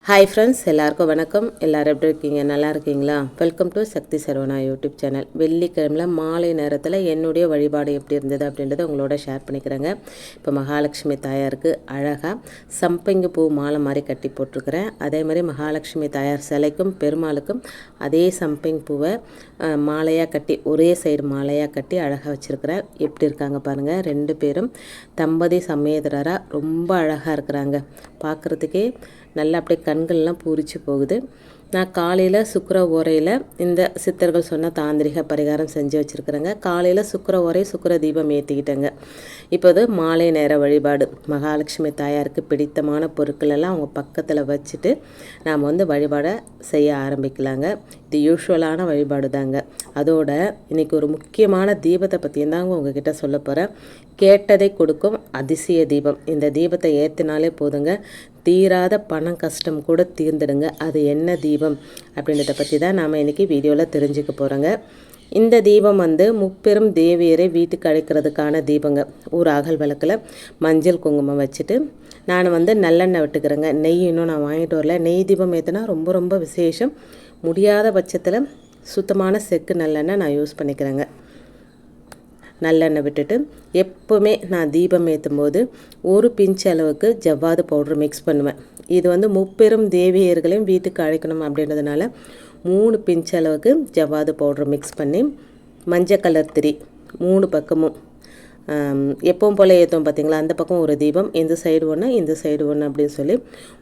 Hi friends, எல்லாருக்கும் வணக்கம். எல்லோரும் எப்படி இருக்கீங்க? நல்லா இருக்கீங்களா? Welcome to Sakthi Saravana YouTube channel. வெள்ளிக்கிழமையில் மாலை நேரத்தில் என்னுடைய வழிபாடு எப்படி இருந்தது அப்படின்றத உங்களோட ஷேர் பண்ணிக்கிறேங்க. இப்போ மகாலட்சுமி தாயாருக்கு அழகாக சம்பங்கி பூ மாலை மாதிரி கட்டி போட்டிருக்கிறேன். அதே மாதிரி மகாலட்சுமி தாயார் சிலைக்கும் பெருமாளுக்கும் அதே சம்பங்கி பூவை மாலையாக கட்டி ஒரே சைடு மாலையாக கட்டி அழகாக வச்சுருக்கிறேன். எப்படி இருக்காங்க பாருங்கள். ரெண்டு பேரும் தம்பதி சமேதரராக ரொம்ப அழகாக இருக்கிறாங்க. பார்க்குறதுக்கே நல்லா அப்படியே கண்கள்லாம் பூரிச்சு போகுது. நான் காலையில் சுக்கிர ஓரையில் இந்த சித்தர்கள் சொன்ன தாந்திரிக பரிகாரம் செஞ்சு வச்சுருக்குறேங்க. காலையில் சுக்கிர ஓரை சுக்கிர தீபம் ஏற்றிக்கிட்டேங்க. இப்போது மாலை நேர வழிபாடு மகாலட்சுமி தாயாருக்கு பிடித்தமான பொருட்கள் எல்லாம் அவங்க பக்கத்தில் வச்சுட்டு நாம் வழிபாடை செய்ய ஆரம்பிக்கலாங்க. இது யூஸ்வலான வழிபாடு தாங்க. அதோட இன்றைக்கி ஒரு முக்கியமான தீபத்தை பற்றியும் தாங்க உங்ககிட்ட சொல்ல போகிறேன். கேட்டதை கொடுக்கும் அதிசய தீபம். இந்த தீபத்தை ஏற்றினாலே போதுங்க, தீராத பணம் கஷ்டம் கூட தீர்ந்துடுங்க. அது என்ன தீபம் அப்படின்றத பற்றி தான் நாம் இன்றைக்கி வீடியோவில் தெரிஞ்சுக்க போகிறோங்க. இந்த தீபம் முப்பெரும் தேவியரை வீட்டுக்கு அழைக்கிறதுக்கான தீபங்க. ஒரு அகல் விளக்கில் மஞ்சள் குங்குமம் வச்சுட்டு நான் நல்லெண்ணெய் விட்டுக்கிறேங்க. நெய் இன்னும் நான் வாங்கிட்டு வரல. நெய் தீபம் ஏற்றினா ரொம்ப ரொம்ப விசேஷம். முடியாத பட்சத்தில் சுத்தமான செக்கு நல்லெண்ணெய் நான் யூஸ் பண்ணிக்கிறேங்க. நல்லெண்ணெய் விட்டுட்டு எப்போவுமே நான் தீபம் ஏற்றும் போது ஒரு பிஞ்ச் அளவுக்கு ஜவ்வாது பவுட்ரு மிக்ஸ் பண்ணுவேன். இது முப்பெரும் தேவியர்களையும் வீட்டுக்கு அழைக்கணும் அப்படின்றதுனால 3 பிஞ்ச் அளவுக்கு ஜவ்வாது பவுட்ரு மிக்ஸ் பண்ணி மஞ்சள் கலர் திரி 3 பக்கமும் எப்பவும் போல் ஏற்றோம் பார்த்திங்களா, அந்த பக்கம் ஒரு தீபம், இந்த சைடு ஒன்று இந்த சைடு ஒன்று அப்படின்னு சொல்லி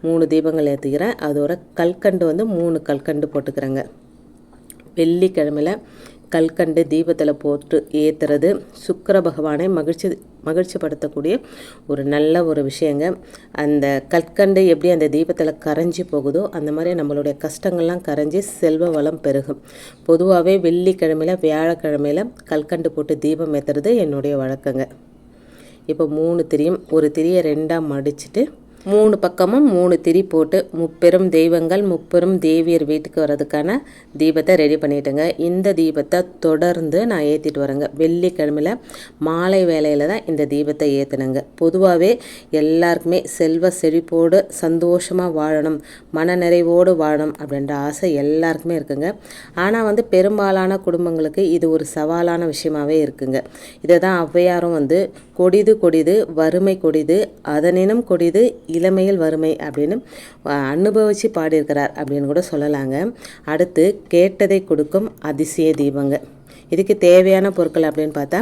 3 தீபங்கள் ஏற்றிக்கிறேன். அதோட கல்கண்டு 3 கல்கண்டு போட்டுக்கிறேங்க. வெள்ளிக்கிழமையில் கல்கண்டு தீபத்தில் போட்டு ஏற்றுறது சுக்கிர பகவானை மகிழ்ச்சிப்படுத்தக்கூடிய ஒரு நல்ல ஒரு விஷயங்க. அந்த கல்கண்டு எப்படி அந்த தீபத்தில் கரைஞ்சி போகுதோ அந்த மாதிரி நம்மளுடைய கஷ்டங்கள்லாம் கரைஞ்சி செல்வ வளம் பெருகும். பொதுவாகவே வெள்ளிக்கிழமையில் வியாழக்கிழமையில் கல்கண்டு போட்டு தீபம் ஏற்றுறது என்னுடைய வழக்கங்க. இப்போ 3 திரியும் ஒரு திரியை 2ஆக மடிச்சுட்டு 3 பக்கமும் 3 திரி போட்டு முப்பெரும் தெய்வங்கள் முப்பெரும் தேவியர் வீட்டுக்கு வர்றதுக்கான தீபத்தை ரெடி பண்ணிட்டேங்க. இந்த தீபத்தை தொடர்ந்து நான் ஏற்றிட்டு வரேங்க. வெள்ளிக்கிழமையில் மாலை வேளையில் தான் இந்த தீபத்தை ஏற்றினேங்க. பொதுவாகவே எல்லாருக்குமே செல்வ செழிப்போடு சந்தோஷமாக வாழணும், மன நிறைவோடு வாழணும் அப்படின்ற ஆசை எல்லாருக்குமே இருக்குங்க. ஆனால் பெரும்பாலான குடும்பங்களுக்கு இது ஒரு சவாலான விஷயமாகவே இருக்குங்க. இதை தான் ஔவையாரும் கொடிது வறுமை கொடிது அதனினும் கொடிது இளமையில் வறுமை அப்படின்னு அனுபவித்து பாடியிருக்கிறார் அப்படின்னு கூட சொல்லலாங்க. அடுத்து கேட்டதை கொடுக்கும் அதிசய தீபங்க. இதுக்கு தேவையான பொருட்கள் அப்படின்னு பார்த்தா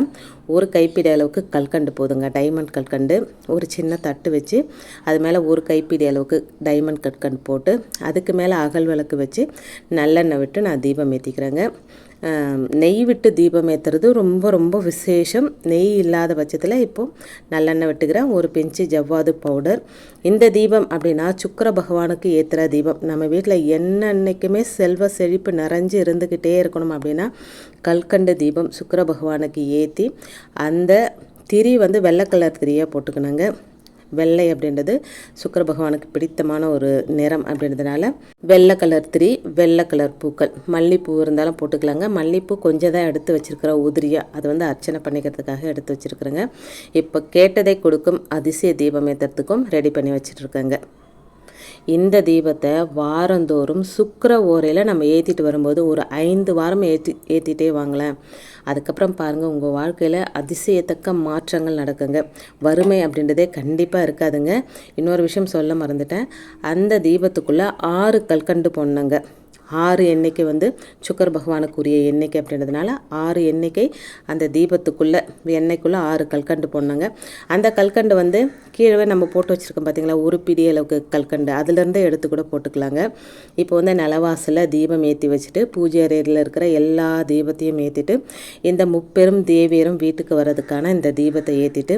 ஒரு கைப்பிடி அளவுக்கு கல்கண்டு போதுங்க. டைமண்ட் கல்கண்டு ஒரு சின்ன தட்டு வச்சு அது மேலே ஒரு கைப்பிடி அளவுக்கு டைமண்ட் கல்கண்டு போட்டு அதுக்கு மேலே அகல் விளக்கு வச்சு நல்லெண்ணெய் விட்டு நான் தீபம் ஏற்றிக்கிறேங்க. நெய் விட்டு தீபம் ஏற்றுறது ரொம்ப ரொம்ப விசேஷம். நெய் இல்லாத பட்சத்தில் இப்போது நல்லெண்ணெய் விட்டுக்கிறேன். ஒரு பிஞ்சு ஜவ்வாது பவுடர். இந்த தீபம் அப்படின்னா சுக்கிர பகவானுக்கு ஏற்றுற தீபம். நம்ம வீட்டில் என்னன்னைக்குமே செல்வ செழிப்பு நிறைஞ்சு இருந்துக்கிட்டே இருக்கணும் அப்படின்னா கல்கண்டு தீபம் சுக்கிர பகவானுக்கு ஏற்றி அந்த திரி வெள்ளை கலர் திரியாக போட்டுக்கணுங்க. வெள்ளை அப்படின்றது சுக்கிர பகவானுக்கு பிடித்தமான ஒரு நிறம் அப்படின்றதுனால வெள்ளை கலர் திரி, வெள்ளை கலர் பூக்கள், மல்லிப்பூ இருந்தாலும் போட்டுக்கலாங்க. மல்லிப்பூ கொஞ்சம் தான் எடுத்து வச்சுருக்கிற உதிரியாக அது அர்ச்சனை பண்ணிக்கிறதுக்காக எடுத்து வச்சுருக்குறேங்க. இப்போ கேட்டதை கொடுக்கும் அதிசய தீபம் ஏற்றுறதுக்கும் ரெடி பண்ணி வச்சுட்ருக்கேங்க. இந்த தீபத்தை வாரந்தோறும் சுக்கிர ஓரையில் நம்ம ஏற்றிட்டு வரும்போது ஒரு 5 வாரம் ஏற்றிட்டே வாங்கலாம். அதுக்கப்புறம் பாருங்கள், உங்கள் வாழ்க்கையில் அதிசயத்தக்க மாற்றங்கள் நடக்குங்க. வறுமை அப்படின்றதே கண்டிப்பாக இருக்காதுங்க. இன்னொரு விஷயம் சொல்ல மறந்துட்டேன். அந்த தீபத்துக்குள்ளே 6 கல்கண்டு போடணுங்க. 6 எண்ணிக்கை சுக்கர பகவானுக்குரிய எண்ணிக்கை அப்படின்றதுனால 6 எண்ணிக்கை அந்த தீபத்துக்குள்ளே எண்ணெய்க்குள்ளே 6 கல்கண்டு போடணுங்க. அந்த கல்கண்டு கீழே நம்ம போட்டு வச்சுருக்கோம் பார்த்திங்களா, ஒரு பிடி அளவுக்கு கல்கண்டு அதுலேருந்தே எடுத்து கூட போட்டுக்கலாங்க. இப்போ நிலவாசலில் தீபம் ஏற்றி வச்சுட்டு பூஜை அறையில் இருக்கிற எல்லா தீபத்தையும் ஏற்றிட்டு இந்த முப்பெரும் தேவியரும் வீட்டுக்கு வர்றதுக்கான இந்த தீபத்தை ஏற்றிட்டு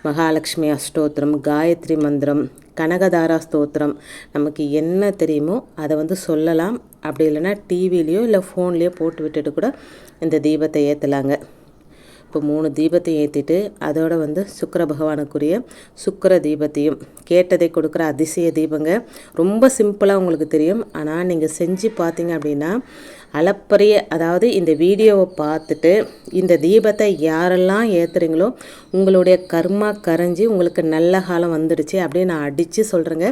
மகாலட்சுமி அஷ்டோத்திரம், காயத்ரி மந்திரம், கனகதாரா ஸ்தோத்திரம் நமக்கு என்ன தெரியுமோ அதை சொல்லலாம். அப்படி இல்லைன்னா டிவிலேயோ இல்லை ஃபோன்லேயோ போட்டு விட்டுட்டு கூட இந்த தீபத்தை ஏற்றலாங்க. இப்போ 3 தீபத்தை ஏற்றிட்டு அதோட சுக்கிர பகவானுக்குரிய சுக்கிர தீபத்தையும் கேட்டதை கொடுக்குற அதிசய தீபங்க. ரொம்ப சிம்பிளாக உங்களுக்கு தெரியும். ஆனால் நீங்கள் செஞ்சு பார்த்தீங்க அப்படின்னா அளப்பரிய, அதாவது இந்த வீடியோவை பார்த்துட்டு இந்த தீபத்தை யாரெல்லாம் ஏற்றுறீங்களோ உங்களுடைய கர்மா கரைஞ்சி உங்களுக்கு நல்ல காலம் வந்துடுச்சு அப்படின்னு நான் அடித்து சொல்கிறேங்க.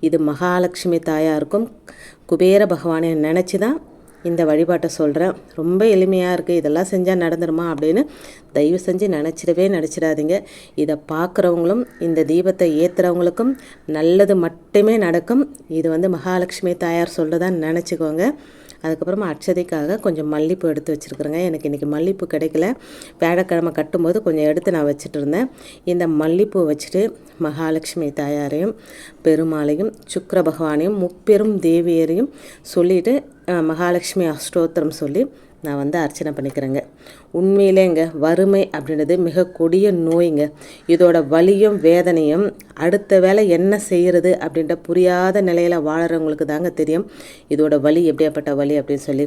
இது மகாலட்சுமி தாயாருக்கும் குபேர பகவானை நினச்சி தான் இந்த வழிபாட்டை சொல்கிறேன். ரொம்ப எளிமையாக இருக்குது. இதெல்லாம் செஞ்சால் நடந்துருமா அப்படின்னு தயவு செஞ்சு நினச்சிடாதீங்க. இதை பார்க்குறவங்களும் இந்த தீபத்தை ஏற்றுறவங்களுக்கும் நல்லது மட்டுமே நடக்கும். இது மகாலட்சுமி தாயார் சொல்கிறதான்னு நினச்சிக்கோங்க. அதுக்கப்புறமா அட்சதைக்காக கொஞ்சம் மல்லிப்பூ எடுத்து வச்சுருக்குறேங்க. எனக்கு இன்றைக்கி மல்லிப்பூ கிடைக்கல. வியாழக்கிழமை கட்டும்போது கொஞ்சம் எடுத்து நான் வச்சுட்டு இருந்தேன். இந்த மல்லிப்பூ வச்சுட்டு மகாலட்சுமி தாயாரையும் பெருமாளையும் சுக்கிர பகவானையும் முப்பெரும் தேவியரையும் சொல்லிவிட்டு மகாலட்சுமி அஷ்டோத்திரம் சொல்லி நான் அர்ச்சனை பண்ணிக்கிறேங்க. உண்மையிலேங்க வறுமை அப்படின்றது மிக கொடிய நோய்ங்க. இதோட வலியும் வேதனையும் அடுத்த வேலை என்ன செய்கிறது அப்படின்ற புரியாத நிலையில் வாழறவங்களுக்கு தாங்க தெரியும் இதோட வலி எப்படியாப்பட்ட வலி அப்படின்னு சொல்லி.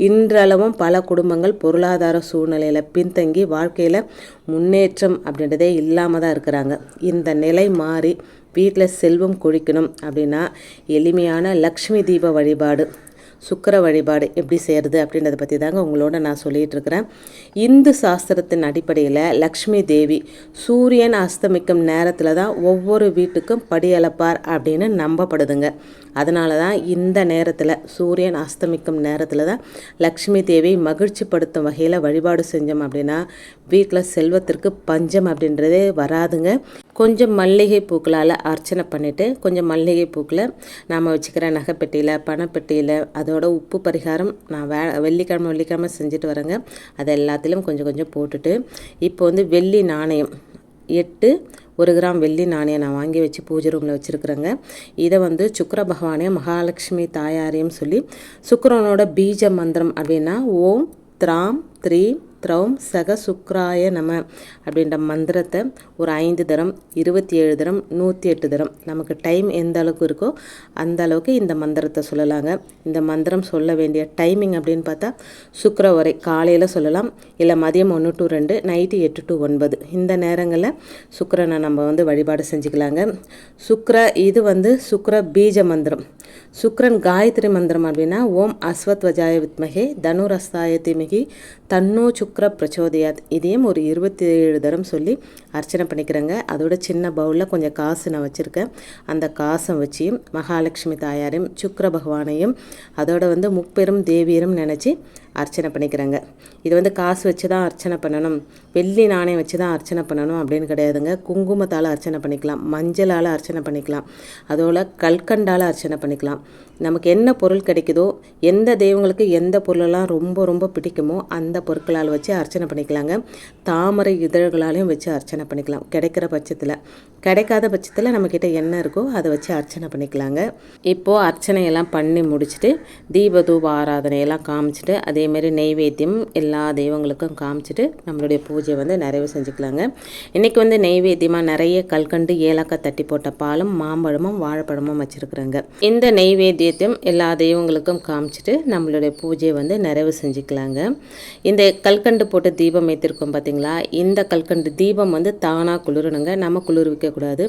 இன்றளவும் பல குடும்பங்கள் பொருளாதார சூழ்நிலையில் பின்தங்கி வாழ்க்கையில் முன்னேற்றம் அப்படின்றதே இல்லாமல் தான் இருக்கிறாங்க. இந்த நிலை மாறி வீட்டில் செல்வம் கொழிக்கணும் அப்படின்னா எளிமையான லக்ஷ்மி தீப வழிபாடு, சுக்கிர வழிபாடு எப்படி செய்கிறது அப்படின்றத பற்றி தாங்க உங்களோட நான் சொல்லிகிட்டு இருக்கிறேன். இந்து சாஸ்திரத்தின் அடிப்படையில் லக்ஷ்மி தேவி சூரியன் அஸ்தமிக்கும் நேரத்தில் தான் ஒவ்வொரு வீட்டுக்கும் படியளப்பார் அப்படின்னு நம்பப்படுதுங்க. அதனால தான் இந்த நேரத்தில் சூரியன் அஸ்தமிக்கும் நேரத்தில் தான் லக்ஷ்மி தேவி மகிழ்ச்சிப்படுத்தும் வகையில் வழிபாடு செஞ்சோம் அப்படின்னா வீட்டில் செல்வத்திற்கு பஞ்சம் அப்படின்றதே வராதுங்க. கொஞ்சம் மல்லிகை பூக்களால் அர்ச்சனை பண்ணிவிட்டு கொஞ்சம் மல்லிகை பூக்களை நாம் வச்சுக்கிற நகைப்பெட்டியில் பணப்பெட்டியில் அதோட உப்பு பரிகாரம் நான் வெள்ளிக்கிழமை செஞ்சுட்டு வரேங்க. அது எல்லாத்திலும் கொஞ்சம் கொஞ்சம் போட்டுட்டு இப்போ வெள்ளி நாணயம் 8 1 கிராம் வெள்ளி நாணயம் நான் வாங்கி வச்சு பூஜை ரூமில் வச்சுருக்குறேங்க. இதை சுக்கிர பகவானையும் மகாலட்சுமி தாயாரையும் சொல்லி சுக்கிரனோட பீஜ மந்திரம் அப்படின்னா ஓம் திராம் த்ரீம் த்ரௌம் சக சுக்ராய நம அப்படின்ற மந்திரத்தை ஒரு 5 தரம் 27 தரம் 108 தரம் நமக்கு டைம் எந்த அளவுக்கு இருக்கோ அந்த அளவுக்கு இந்த மந்திரத்தை சொல்லலாங்க. இந்த மந்திரம் சொல்ல வேண்டிய டைமிங் அப்படின்னு பார்த்தா சுக்கிர வரை காலையில் சொல்லலாம், இல்லை மதியம் 1 to 2, நைட்டு 8 to 9 இந்த நேரங்களில் சுக்கிரனை நம்ம வழிபாடு செஞ்சுக்கலாங்க. இது சுக்கிர பீஜ மந்திரம். சுக்கிரன் காயத்ரி மந்திரம் அப்படின்னா ஓம் அஸ்வத்வஜாய வித்மகே தனுரஸ்தாய தீமகி தன்னோ சுக்கிர பிரச்சோதயாத். இதையும் ஒரு 27 தரம் சொல்லி அர்ச்சனை பண்ணிக்கிறேங்க. அதோட சின்ன பவுலில் கொஞ்சம் காசு நான் வச்சுருக்கேன். அந்த காசை வச்சு மகாலட்சுமி தாயாரையும் சுக்கிர பகவானையும் அதோட முப்பெரும் தேவியரும் நினச்சி அர்ச்சனை பண்ணிக்கிறேங்க. இது காசு வச்சு தான் அர்ச்சனை பண்ணணும், வெள்ளி நாணயம் வச்சு தான் அர்ச்சனை பண்ணணும் அப்படின்னு கிடையாதுங்க. குங்குமத்தால் அர்ச்சனை பண்ணிக்கலாம், மஞ்சளால் அர்ச்சனை பண்ணிக்கலாம், அதோட கல்கண்டால் அர்ச்சனை பண்ணிக்கலாம். நமக்கு என்ன பொருள் கிடைக்குதோ, எந்த தெய்வங்களுக்கு எந்த பொருளெல்லாம் ரொம்ப ரொம்ப பிடிக்குமோ அந்த பொருட்களால் வச்சு அர்ச்சனை பண்ணிக்கலாங்க. தாமரை இதழ்களாலையும் வச்சு அர்ச்சனை பண்ணிக்கலாம் கிடைக்கிற பட்சத்தில். கிடைக்காத பட்சத்தில் நம்மக்கிட்ட என்ன இருக்கோ அதை வச்சு அர்ச்சனை பண்ணிக்கலாங்க. இப்போது அர்ச்சனையெல்லாம் பண்ணி முடிச்சுட்டு தீப தூப ஆராதனையெல்லாம் காமிச்சிட்டு அதேமாரி நெய்வேத்தியம் எல்லா தெய்வங்களுக்கும் காமிச்சிட்டு நம்மளுடைய பூஜை நிறைவு செஞ்சுக்கலாங்க. இன்றைக்கி நெய்வேத்தியமாக நிறைய கல்கண்டு ஏலக்காய் தட்டி போட்ட பாலும் மாம்பழமும் வாழைப்பழமும் வச்சுருக்குறேங்க. இந்த நெய்வேத்தியத்தையும் எல்லா தெய்வங்களுக்கும் காமிச்சிட்டு நம்மளுடைய பூஜையை நிறைவு செஞ்சுக்கலாங்க. இந்த கல்கண்டு போட்டு தீபம் ஏற்றிருக்கோம் பார்த்தீங்களா, இந்த கல்கண்டு தீபம் தானாக குளிரணுங்க, நம்ம குளிர்விக்கக்கூடாது.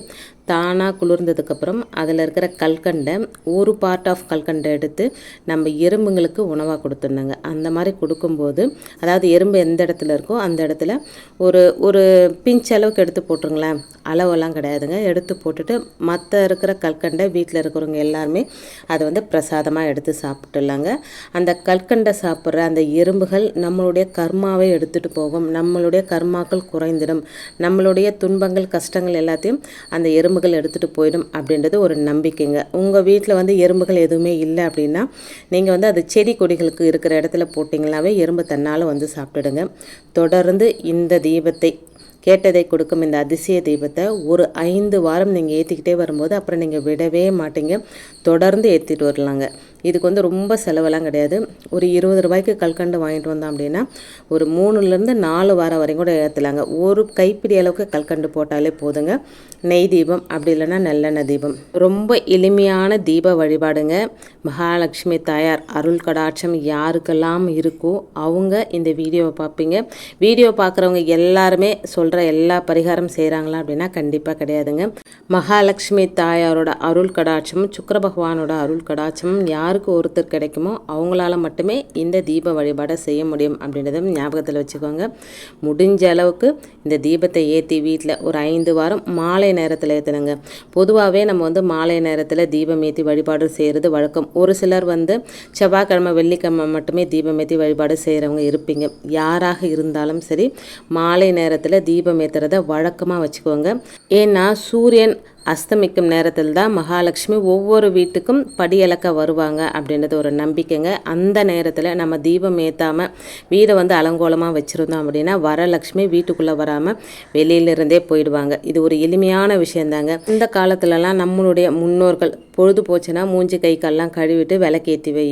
தானாக குளிர்ந்ததுக்கப்புறம் அதில் இருக்கிற கல்கண்டை ஒரு பார்ட் ஆஃப் கல்கண்டை எடுத்து நம்ம எறும்புங்களுக்கு உணவாக கொடுத்துருந்தாங்க. அந்த மாதிரி கொடுக்கும்போது அதாவது எறும்பு எந்த இடத்துல இருக்கோ அந்த இடத்துல ஒரு பிஞ்ச் அளவுக்கு எடுத்து போட்டுருங்களேன், அளவெல்லாம் கிடையாதுங்க. எடுத்து போட்டுட்டு மற்ற இருக்கிற கல்கண்டை வீட்டில் இருக்கிறவங்க எல்லாருமே அதை பிரசாதமாக எடுத்து சாப்பிட்டுலாங்க. அந்த கல்கண்டை சாப்பிட்ற அந்த எறும்புகள் நம்மளுடைய கர்மாவை எடுத்துகிட்டு போகும், நம்மளுடைய கர்மாக்கள் குறைந்திடும், நம்மளுடைய துன்பங்கள் கஷ்டங்கள் எல்லாத்தையும் அந்த எறும்புகள் எடுத்துகிட்டு போயிடும் அப்படின்றது ஒரு நம்பிக்கைங்க. உங்கள் வீட்டில் எறும்புகள் எதுவுமே இல்லை அப்படின்னா நீங்கள் அது செடி கொடிகளுக்கு இருக்கிற இடத்துல போட்டிங்களாவே எறும்பு தன்னால் சாப்பிட்டுடுங்க. தொடர்ந்து இந்த தீபத்தை கேட்டதை கொடுக்கும் இந்த அதிசய தீபத்தை ஒரு 5 வாரம் நீங்கள் ஏற்றிக்கிட்டே வரும்போது அப்புறம் நீங்கள் விடவே மாட்டீங்க, தொடர்ந்து ஏற்றிட்டு வரலாங்க. இதுக்கு ரொம்ப செலவெல்லாம் கிடையாது. ஒரு 20 ரூபாய்க்கு கல்கண்டு வாங்கிட்டு வந்தோம் அப்படின்னா ஒரு 3-4 வாரம் வரைக்கும் கூட ஏற்றலாங்க. ஒரு கைப்பிடி அளவுக்கு கல்கண்டு போட்டாலே போதுங்க. நெய் தீபம் அப்படி இல்லைன்னா நல்லெண்ணெய் தீபம், ரொம்ப எளிமையான தீப வழிபாடுங்க. மகாலட்சுமி தாயார் அருள் கடாட்சம் யாருக்கெல்லாம் இருக்கோ அவங்க இந்த வீடியோவை பார்ப்பீங்க. வீடியோ பார்க்குறவங்க எல்லாருமே சொல்கிற எல்லா பரிகாரம் செய்கிறாங்களா அப்படின்னா கண்டிப்பாக கிடையாதுங்க. மகாலட்சுமி தாயாரோட அருள் கடாட்சமும் சுக்கிர பகவானோட அருள் கடாட்சமும் யார் யாருக்கு ஒருத்தர் கிடைக்குமோ அவங்களால மட்டுமே இந்த தீப வழிபாடை செய்ய முடியும் அப்படின்றத ஞாபகத்தில் வச்சுக்கோங்க. முடிஞ்ச அளவுக்கு இந்த தீபத்தை ஏற்றி வீட்டில் ஒரு 5 வாரம் மாலை நேரத்தில் ஏற்றணுங்க. பொதுவாகவே நம்ம மாலை நேரத்தில் தீபம் ஏற்றி வழிபாடு செய்கிறது வழக்கம். ஒரு சிலர் செவ்வாய்க்கிழமை வெள்ளிக்கிழமை மட்டுமே தீபம் ஏற்றி வழிபாடு செய்கிறவங்க இருப்பீங்க. யாராக இருந்தாலும் சரி மாலை நேரத்தில் தீபம் ஏற்றுறத வழக்கமாக வச்சுக்கோங்க. ஏன்னா சூரியன் அஸ்தமிக்கும் நேரத்தில் தான் மகாலட்சுமி ஒவ்வொரு வீட்டுக்கும் படியளக்க வருவாங்க அப்படின்றது ஒரு நம்பிக்கைங்க. அந்த நேரத்தில் நம்ம தீபம் ஏற்றாமல் வீடை அலங்கோலமாக வச்சுருந்தோம் அப்படின்னா வரலட்சுமி வீட்டுக்குள்ளே வராமல் வெளியிலிருந்தே போயிடுவாங்க. இது ஒரு எளிமையான விஷயந்தாங்க. இந்த காலத்துலலாம் நம்மளுடைய முன்னோர்கள் பொழுது போச்சுன்னா மூஞ்சி கை கால்லாம் கழுவிட்டு விளக்கேற்றி வை,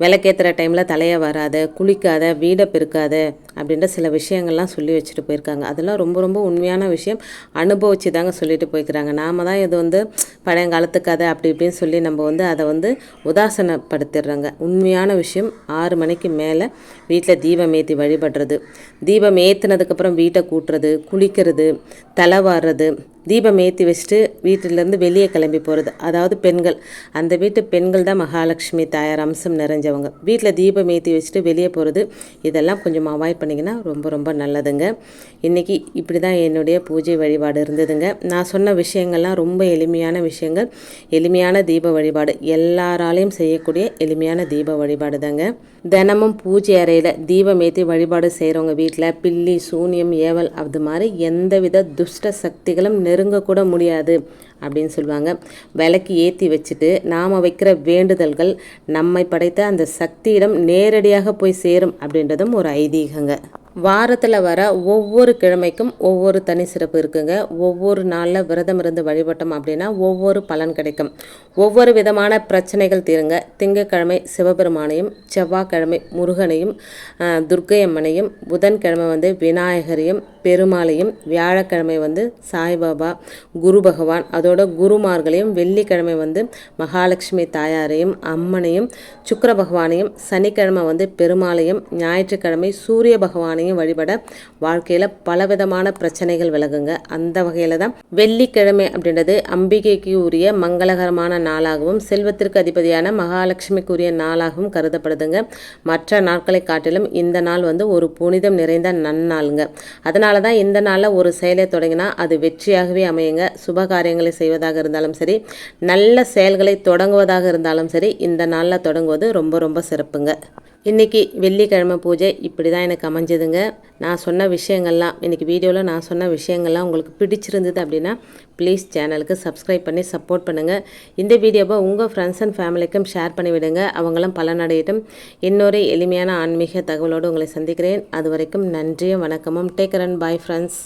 விளக்கேற்றுற டைமில் தலையை வராத, குளிக்காத, வீடை பெருக்காத அப்படின்ற சில விஷயங்கள்லாம் சொல்லி வச்சுட்டு போயிருக்காங்க. அதெல்லாம் ரொம்ப ரொம்ப உண்மையான விஷயம். அனுபவிச்சு தாங்க சொல்லிட்டு போய்க்கிறாங்க. நாம் தான் இது பழையங்காலத்து கதை அப்படி இப்படின்னு சொல்லி நம்ம அதை உதாசனப்படுத்திடுறாங்க. உண்மையான விஷயம் 6 மணிக்கு மேலே வீட்டில் தீபம் ஏற்றி வழிபடுறது, தீபம் ஏற்றினதுக்கப்புறம் வீட்டை கூட்டுறது, குளிக்கிறது, தலைவாடுறது, தீபம் ஏற்றி வச்சுட்டு வீட்டிலேருந்து வெளியே கிளம்பி போகிறது. அதாவது பெண்கள், அந்த வீட்டு பெண்கள் தான் மகாலட்சுமி தாயார் அம்சம் நிறைஞ்சவங்க. வீட்டில் தீபம் ஏற்றி வச்சுட்டு வெளியே போகிறது, இதெல்லாம் கொஞ்சம் அவாய்ட் பண்ணிங்கன்னா ரொம்ப ரொம்ப நல்லதுங்க. இன்றைக்கி இப்படி தான் என்னுடைய பூஜை வழிபாடு இருந்ததுங்க. நான் சொன்ன விஷயங்கள்லாம் ரொம்ப எளிமையான விஷயங்கள். எளிமையான தீப வழிபாடு, எல்லாராலையும் செய்யக்கூடிய எளிமையான தீப வழிபாடு தாங்க. தினமும் பூஜை அறையில் தீபம் ஏற்றி வழிபாடு செய்கிறவங்க வீட்டில் பில்லி, சூனியம், ஏவல் அது மாதிரி எந்தவித துஷ்ட சக்திகளும் நெருங்கக்கூட முடியாது அப்படின்னு சொல்லுவாங்க. விளக்கு ஏற்றி வச்சுட்டு நாம் வைக்கிற வேண்டுதல்கள் நம்மை படைத்த அந்த சக்தியிடம் நேரடியாக போய் சேரும் அப்படின்றதும் ஒரு ஐதீகங்க. வாரத்தில் வர ஒவ்வொரு கிழமைக்கும் ஒவ்வொரு தனி சிறப்பு இருக்குங்க. ஒவ்வொரு நாளில் விரதம் இருந்து வழிபட்டோம் அப்படின்னா ஒவ்வொரு பலன் கிடைக்கும். ஒவ்வொரு விதமான பிரச்சனைகள் தீருங்க. திங்கட்கிழமை சிவபெருமானையும், செவ்வாய்க்கிழமை முருகனையும் துர்க்கையம்மனையும், புதன்கிழமை விநாயகரையும் பெருமாளையும், வியாழக்கிழமை சாய்பாபா குரு பகவான் அதோட குருமார்களையும், வெள்ளிக்கிழமை மகாலட்சுமி தாயாரையும் அம்மனையும் சுக்கிர பகவானையும், சனிக்கிழமை பெருமாளையும், ஞாயிற்றுக்கிழமை சூரிய பகவானையும் வழிபட வாழ்க்கையில் பலவிதமான பிரச்சனைகள் விலகுங்க. அந்த வகையில் தான் வெள்ளிக்கிழமை அப்படின்றது அம்பிகைக்கு உரிய மங்களகரமான நாளாகவும் செல்வத்திற்கு அதிபதியான மகாலட்சுமிக்குரிய நாளாகவும் கருதப்படுதுங்க. மற்ற நாட்களை காட்டிலும் இந்த நாள் ஒரு புனிதம் நிறைந்த நன்னாளுங்க. அதனால தான் இந்த நாளில் ஒரு செயலை தொடங்கினா அது வெற்றியாகவே அமையுங்க. சுபகாரியங்களை செய்வதாக இருந்தாலும் சரி, நல்ல செயல்களை தொடங்குவதாக இருந்தாலும் சரி, இந்த நாளில் தொடங்குவது ரொம்ப ரொம்ப சிறப்புங்க. இன்றைக்கி வெள்ளிக்கிழமை பூஜை இப்படி தான் எனக்கு அமைஞ்சதுங்க. நான் சொன்ன விஷயங்கள்லாம், இன்றைக்கி வீடியோவில் நான் சொன்ன விஷயங்கள்லாம் உங்களுக்கு பிடிச்சிருந்தது அப்படின்னா ப்ளீஸ் சேனலுக்கு சப்ஸ்கிரைப் பண்ணி சப்போர்ட் பண்ணுங்கள். இந்த வீடியோவை உங்கள் ஃப்ரெண்ட்ஸ் அண்ட் ஃபேமிலிக்கும் ஷேர் பண்ணிவிடுங்க. அவங்களும் பலனடையட்டும். இன்னொரு எளிமையான ஆன்மீக தகவலோடு உங்களை சந்திக்கிறேன். அது வரைக்கும் நன்றியும் வணக்கமும். Take care and bye friends.